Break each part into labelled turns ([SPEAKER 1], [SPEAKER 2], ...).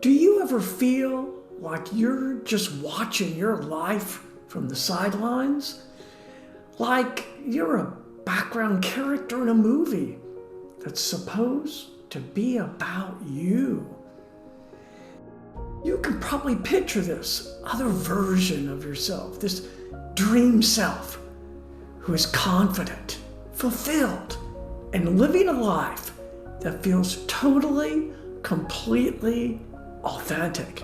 [SPEAKER 1] Do you ever feel like you're just watching your life from the sidelines? Like you're a background character in a movie that's supposed to be about you? You can probably picture this other version of yourself, this dream self who is confident, fulfilled, and living a life that feels totally, completely authentic.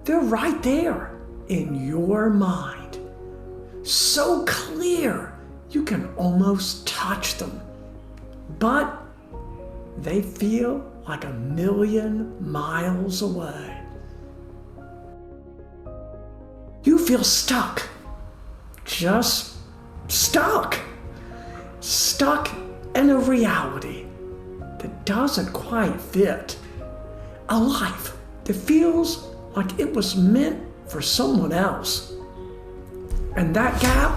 [SPEAKER 1] They're right there in your mind, so clear you can almost touch them, but they feel like 1,000,000 miles away. You feel stuck, just stuck in a reality that doesn't quite fit. A life that feels like it was meant for someone else. And that gap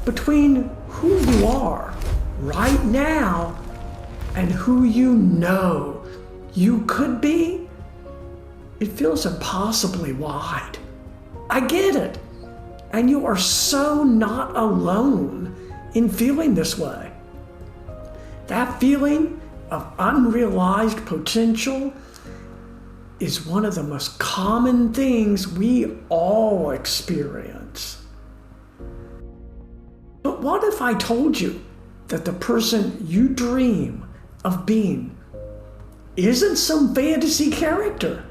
[SPEAKER 1] between who you are right now and who you know you could be, it feels impossibly wide. I get it. And you are so not alone in feeling this way. That feeling of unrealized potential is one of the most common things we all experience. But what if I told you that the person you dream of being isn't some fantasy character?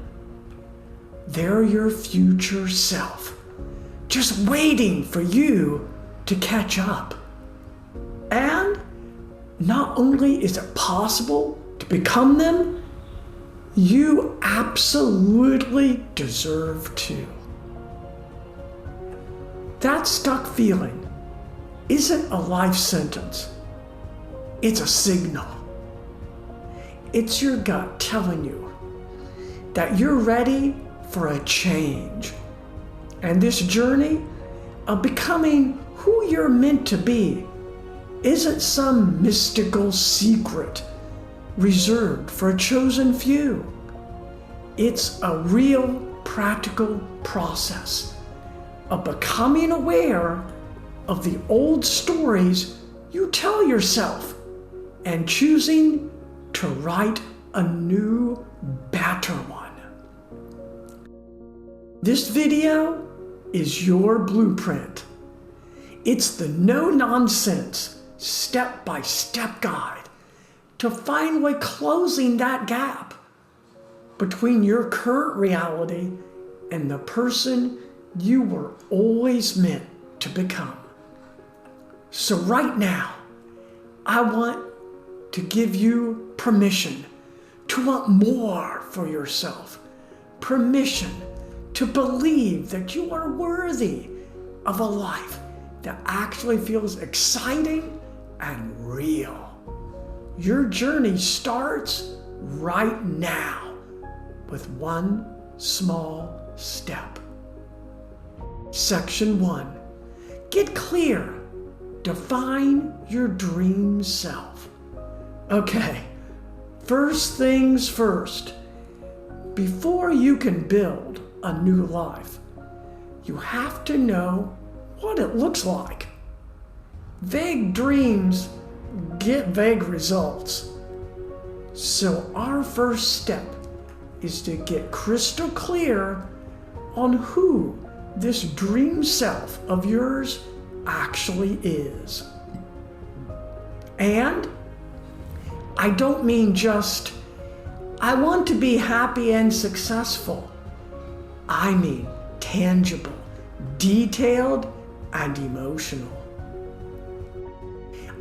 [SPEAKER 1] They're your future self, just waiting for you to catch up. And not only is it possible to become them, you absolutely deserve to. That stuck feeling isn't a life sentence. It's a signal. It's your gut telling you that you're ready for a change. And this journey of becoming who you're meant to be isn't some mystical secret reserved for a chosen few. It's a real, practical process of becoming aware of the old stories you tell yourself and choosing to write a new, better one. This video is your blueprint. It's the no-nonsense, step-by-step guide to finally closing that gap between your current reality and the person you were always meant to become. So right now, I want to give you permission to want more for yourself, permission to believe that you are worthy of a life that actually feels exciting and real. Your journey starts right now with one small step. Section 1. Get clear. Define your dream self. Okay, first things first. Before you can build a new life, you have to know what it looks like. Vague dreams get vague results. So our first step is to get crystal clear on who this dream self of yours actually is. And I don't mean just, I want to be happy and successful. I mean tangible, detailed, and emotional.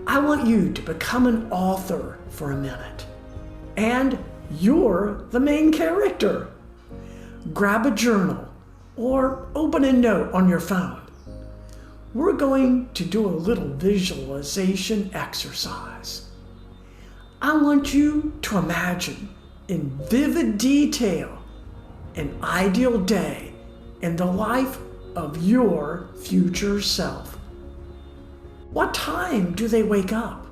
[SPEAKER 1] I want you to become an author for a minute, and you're the main character. Grab a journal or open a note on your phone. We're going to do a little visualization exercise. I want you to imagine in vivid detail an ideal day in the life of your future self. What time do they wake up?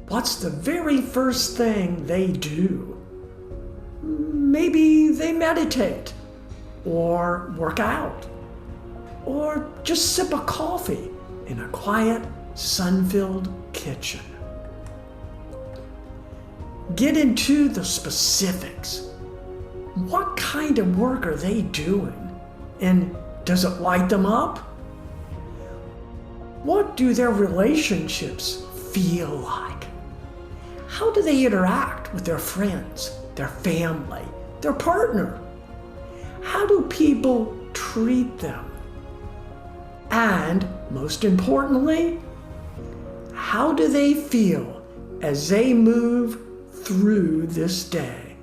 [SPEAKER 1] What's the very first thing they do? maybe they meditate, or work out, or just sip a coffee in a quiet, sun-filled kitchen. Get into the specifics. What kind of work are they doing? And does it light them up? What do their relationships feel like? How do they interact with their friends, their family, their partner? How do people treat them? And most importantly, how do they feel as they move through this day?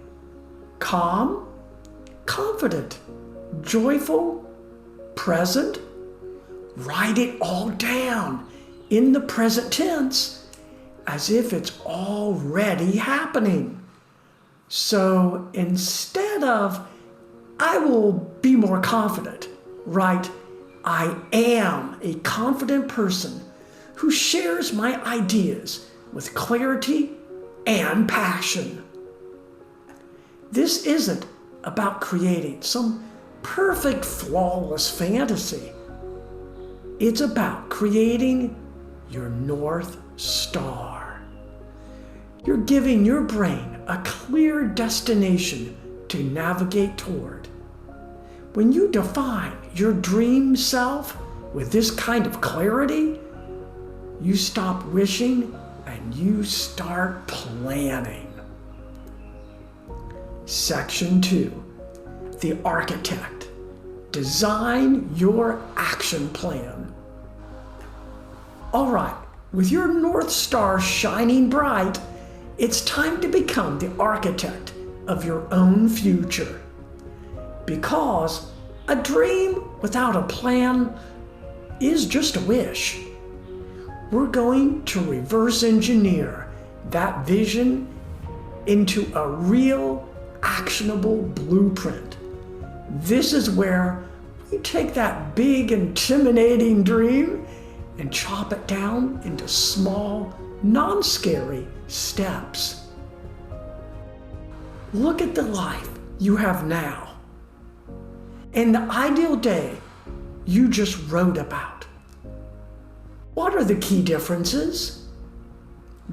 [SPEAKER 1] Calm, confident, joyful, present? Write it all down in the present tense as if it's already happening. So instead of, I will be more confident, write, I am a confident person who shares my ideas with clarity and passion. This isn't about creating some perfect, flawless fantasy. It's about creating your North Star. You're giving your brain a clear destination to navigate toward. When you define your dream self with this kind of clarity, you stop wishing and you start planning. Section 2, the architect. Design your action plan. All right, with your North Star shining bright, it's time to become the architect of your own future. Because a dream without a plan is just a wish. We're going to reverse engineer that vision into a real, actionable blueprint. This is where we take that big, intimidating dream and chop it down into small, non-scary steps. Look at the life you have now and the ideal day you just wrote about. What are the key differences?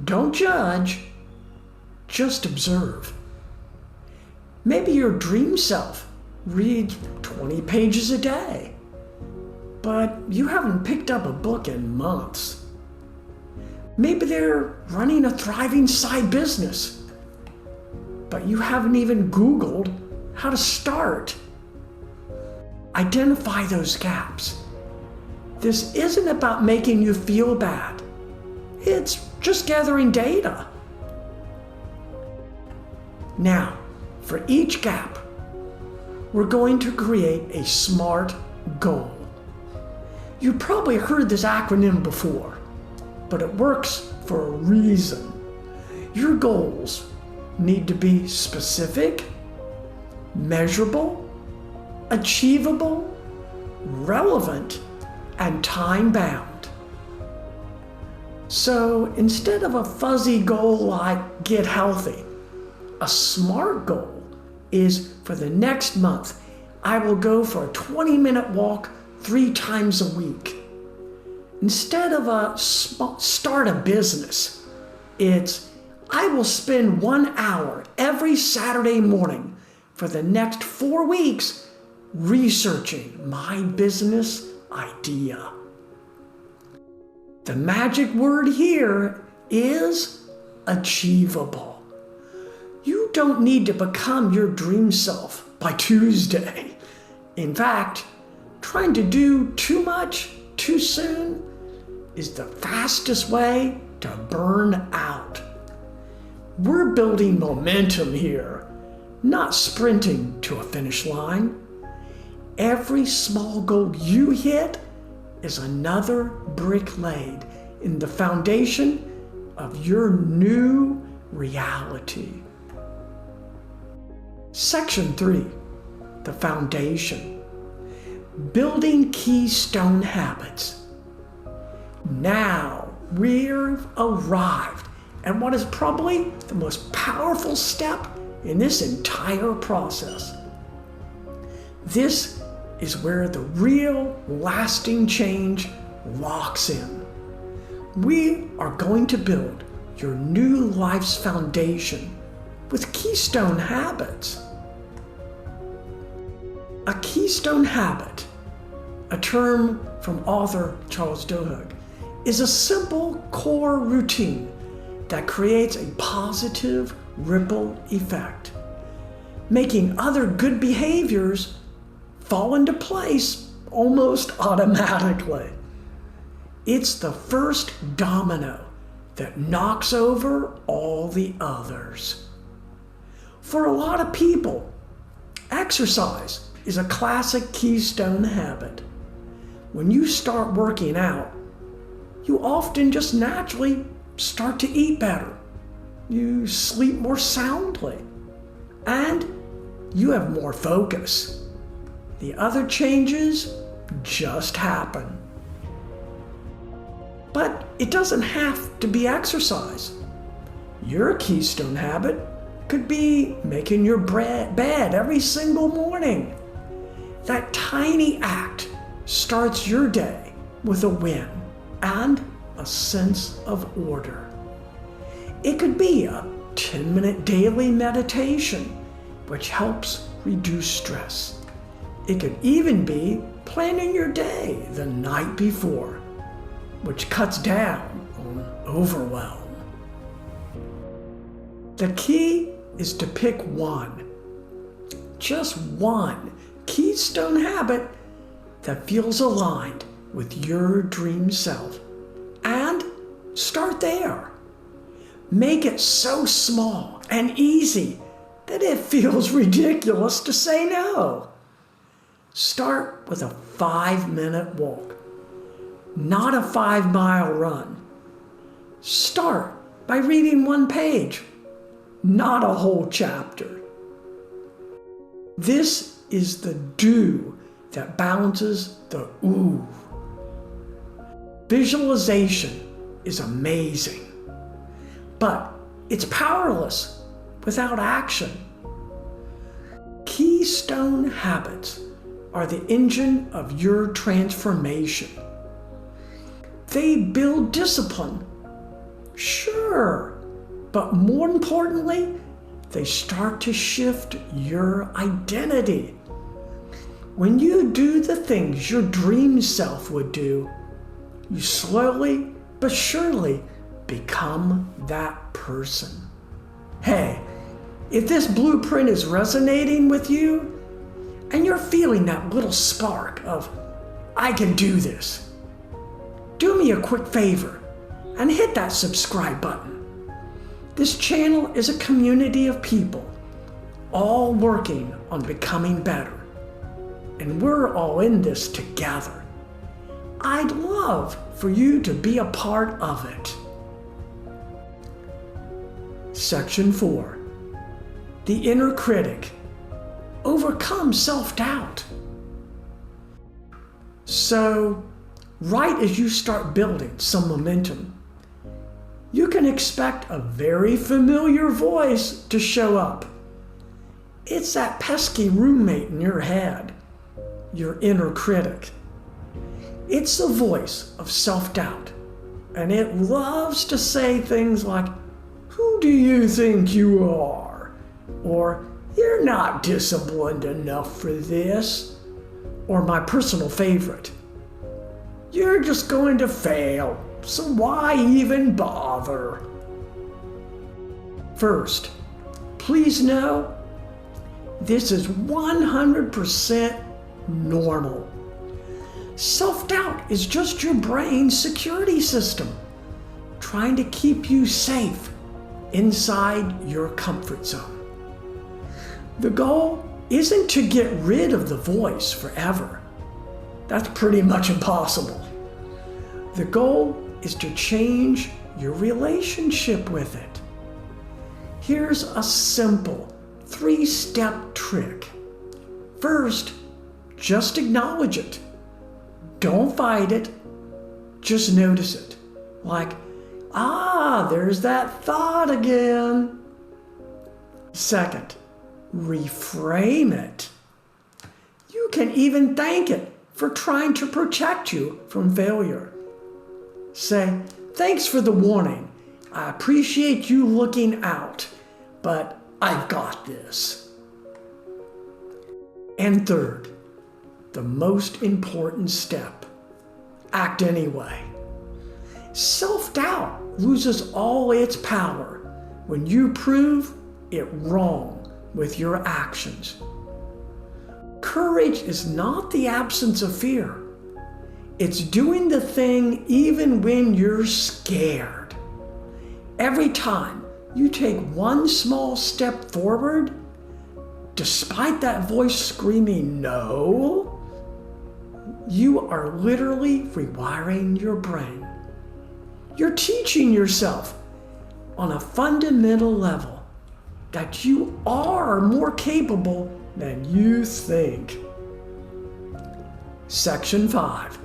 [SPEAKER 1] Don't judge, just observe. Maybe your dream self reads 20 pages a day, but you haven't picked up a book in months. Maybe they're running a thriving side business, but you haven't even Googled how to start. Identify those gaps. This isn't about making you feel bad. It's just gathering data. Now, for each gap, we're going to create a SMART goal. You've probably heard this acronym before, but it works for a reason. Your goals need to be specific, measurable, achievable, relevant, and time-bound. So instead of a fuzzy goal like get healthy, a SMART goal is for the next month, I will go for a 20-minute walk 3 times a week. Instead of start a business, it's I will spend 1 hour every Saturday morning for the next 4 weeks researching my business idea. The magic word here is achievable. You don't need to become your dream self by Tuesday. In fact, trying to do too much too soon is the fastest way to burn out. We're building momentum here, not sprinting to a finish line. Every small goal you hit is another brick laid in the foundation of your new reality. Section 3, the foundation. Building keystone habits. Now we've arrived at what is probably the most powerful step in this entire process. This is where the real lasting change locks in. We are going to build your new life's foundation with keystone habits. A keystone habit, a term from author Charles Duhigg, is a simple core routine that creates a positive ripple effect, making other good behaviors fall into place almost automatically. It's the first domino that knocks over all the others. For a lot of people, exercise is a classic keystone habit. When you start working out, you often just naturally start to eat better. You sleep more soundly, and you have more focus. The other changes just happen. But it doesn't have to be exercise. Your keystone habit could be making your bed every single morning. That tiny act starts your day with a win and a sense of order. It could be a 10-minute daily meditation, which helps reduce stress. It could even be planning your day the night before, which cuts down on overwhelm. The key is to pick one, just one keystone habit that feels aligned with your dream self, and start there. Make it so small and easy that it feels ridiculous to say no. Start with a 5-minute walk, not a 5-mile run. Start by reading one page, not a whole chapter. This is the do that balances the ooh. Visualization is amazing, but it's powerless without action. Keystone habits are the engine of your transformation. They build discipline, sure, but more importantly, they start to shift your identity. When you do the things your dream self would do, you slowly but surely become that person. Hey, if this blueprint is resonating with you, and you're feeling that little spark of, I can do this, do me a quick favor and hit that subscribe button. This channel is a community of people, all working on becoming better. And we're all in this together. I'd love for you to be a part of it. Section 4. The inner critic. Overcome self-doubt. So, right as you start building some momentum, you can expect a very familiar voice to show up. It's that pesky roommate in your head, your inner critic. It's the voice of self-doubt, and it loves to say things like, "Who do you think you are?" Or, "You're not disciplined enough for this." Or my personal favorite, "You're just going to fail, so why even bother?" First, please know this is 100% normal. Self-doubt is just your brain's security system, trying to keep you safe inside your comfort zone. The goal isn't to get rid of the voice forever. That's pretty much impossible. The goal is to change your relationship with it. Here's a simple 3-step trick. First, just acknowledge it. Don't fight it. Just notice it. Like, there's that thought again. Second, reframe it. You can even thank it for trying to protect you from failure. Say, thanks for the warning. I appreciate you looking out, but I've got this. And third, the most important step, act anyway. Self-doubt loses all its power when you prove it wrong with your actions. Courage is not the absence of fear. It's doing the thing even when you're scared. Every time you take one small step forward, despite that voice screaming no, you are literally rewiring your brain. You're teaching yourself on a fundamental level that you are more capable than you think. Section 5,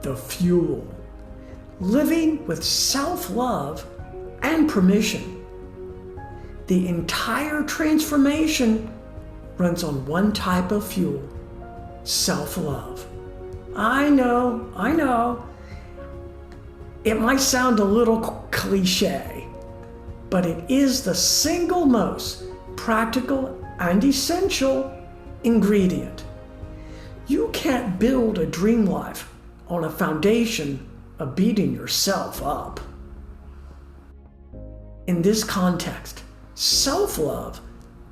[SPEAKER 1] the fuel. Living with self-love and permission. The entire transformation runs on one type of fuel, self-love. I know. It might sound a little cliche, but it is the single most practical and essential ingredient. You can't build a dream life on a foundation of beating yourself up. In this context, self-love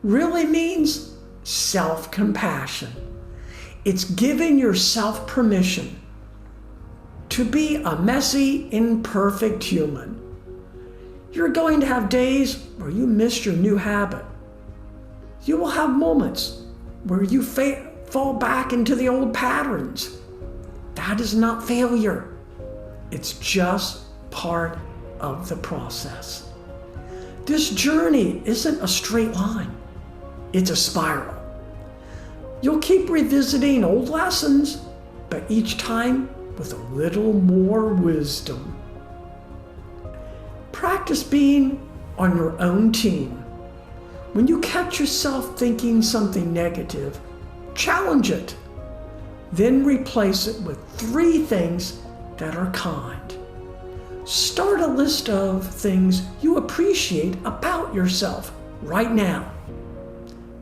[SPEAKER 1] really means self-compassion. It's giving yourself permission to be a messy, imperfect human. You're going to have days where you miss your new habit. You will have moments where you fall back into the old patterns. That is not failure. It's just part of the process. This journey isn't a straight line. It's a spiral. You'll keep revisiting old lessons, but each time with a little more wisdom. Practice being on your own team. When you catch yourself thinking something negative, challenge it. Then replace it with 3 things that are kind. Start a list of things you appreciate about yourself right now.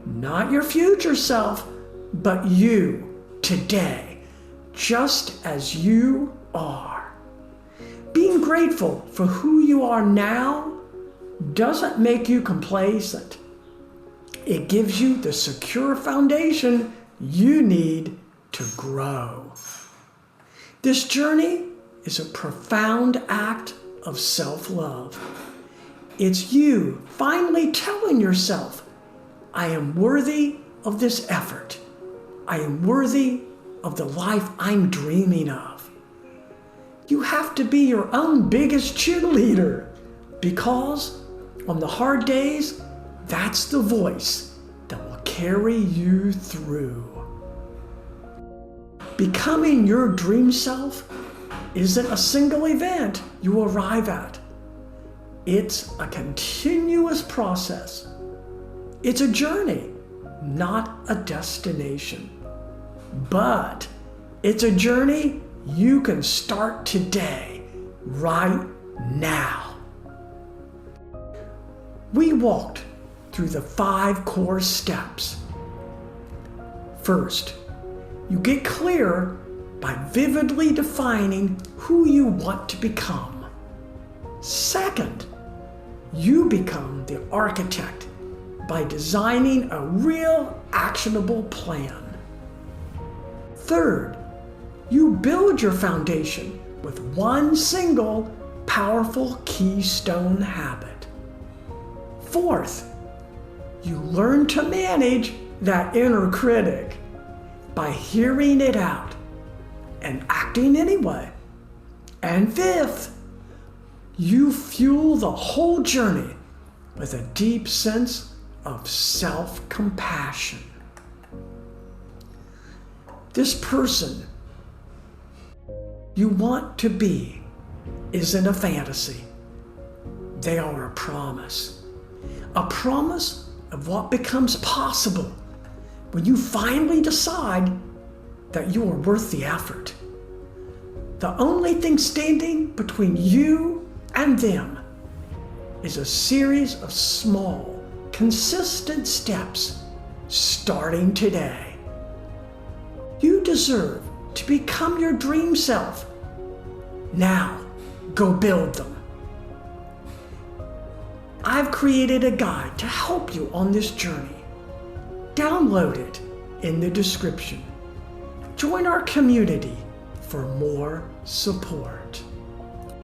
[SPEAKER 1] Not your future self, but you today, just as you are. Being grateful for who you are now doesn't make you complacent. It gives you the secure foundation you need to grow. This journey is a profound act of self-love. It's you finally telling yourself, I am worthy of this effort. I am worthy of the life I'm dreaming of. You have to be your own biggest cheerleader, because on the hard days, that's the voice that will carry you through. Becoming your dream self isn't a single event you arrive at. It's a continuous process. It's a journey, not a destination. But it's a journey you can start today, right now. We walked through the 5 core steps. First, you get clear by vividly defining who you want to become. Second, you become the architect by designing a real actionable plan. Third, you build your foundation with one single powerful keystone habit. Fourth, you learn to manage that inner critic by hearing it out and acting anyway. And fifth, you fuel the whole journey with a deep sense of self-compassion. This person you want to be isn't a fantasy. They are a promise of what becomes possible when you finally decide that you are worth the effort. The only thing standing between you and them is a series of small, consistent steps starting today. You deserve to become your dream self. Now, go build them. I've created a guide to help you on this journey. Download it in the description. Join our community for more support.